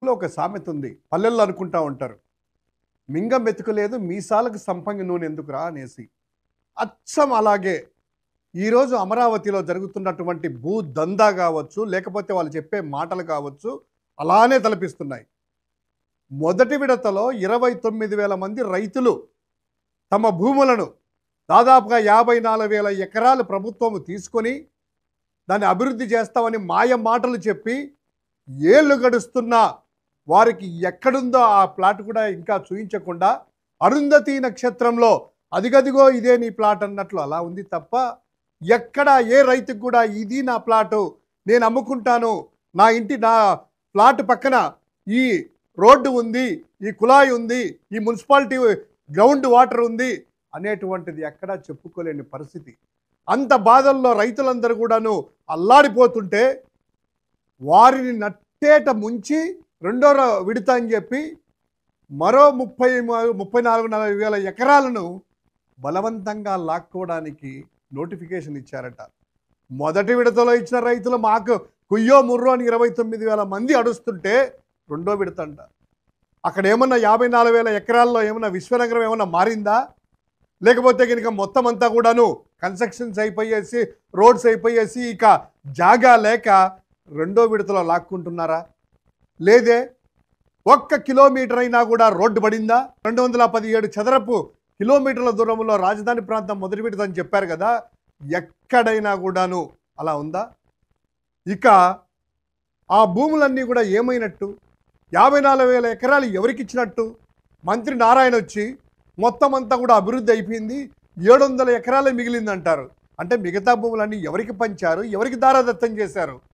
ఒక సామెత ఉంది. పల్లెల్లో అనుకుంటా ఉంటారు. మింగం మెతుకులేదు మీసాలకు సంపంగి నూనె ఎందుకురా అనేసి. అచ్చం అలాగే ఈరోజు అమరావతిలో జరుగుతున్నటువంటి భూ దందా కావచ్చు, లేకపోతే వాళ్ళు చెప్పే మాటలు కావచ్చు, అలానే తలపిస్తున్నాయి. మొదటి విడతలో 29,000 మంది రైతులు తమ భూములను దాదాపుగా 54,000 ఎకరాలు ప్రభుత్వం తీసుకొని దాన్ని అభివృద్ధి చేస్తామని మాయ మాటలు చెప్పి ఏళ్ళు గడుస్తున్నా వారికి ఎక్కడుందో ఆ ప్లాట్ కూడా ఇంకా చూయించకుండా అరుంధతి నక్షత్రంలో అదిగదిగో ఇదే నీ ప్లాట్ అన్నట్లు అలా ఉంది తప్ప ఎక్కడ ఏ రైతుకు కూడా ఇది నా ప్లాటు, నేను అమ్ముకుంటాను, నా ప్లాట్ పక్కన ఈ రోడ్డు ఉంది, ఈ కుళాయి ఉంది, ఈ మున్సిపాలిటీ గ్రౌండ్ వాటర్ ఉంది అనేటువంటిది ఎక్కడా చెప్పుకోలేని పరిస్థితి. అంత బాధల్లో రైతులందరూ కూడాను అల్లాడిపోతుంటే వారిని నట్టేట ముంచి రెండో విడత అని చెప్పి మరో 34,000 వేల ఎకరాలను బలవంతంగా లాక్కోవడానికి నోటిఫికేషన్ ఇచ్చారట. మొదటి విడతలో ఇచ్చిన రైతులు మాకు కుయ్యో ముర్రో అని 29,000 మంది అడుస్తుంటే రెండో విడత అంట. అక్కడ ఏమన్నా 54,000 ఎకరాల్లో ఏమన్నా విశ్వనగరం ఏమన్నా మారిందా? లేకపోతే కనుక మొత్తం అంతా కూడాను కన్స్ట్రక్షన్స్ అయిపోయేసి రోడ్స్ అయిపోయేసి ఇక జాగా లేక రెండో విడతలో లాక్కుంటున్నారా? లేదే. 1 కిలోమీటర్ అయినా కూడా రోడ్డు పడిందా? 217 చదరపు కిలోమీటర్ల దూరంలో రాజధాని ప్రాంతం మొదటి విడత అని చెప్పారు కదా, ఎక్కడైనా కూడాను అలా ఉందా? ఇక ఆ భూములన్నీ కూడా ఏమైనట్టు? 54,000 ఎకరాలు ఎవరికి ఇచ్చినట్టు? మంత్రి నారాయణ వచ్చి మొత్తం అంతా కూడా అభివృద్ధి అయిపోయింది, 700 ఎకరాలే మిగిలిందంటారు. అంటే మిగతా భూములన్నీ ఎవరికి పంచారు, ఎవరికి దారాదత్తం చేశారు?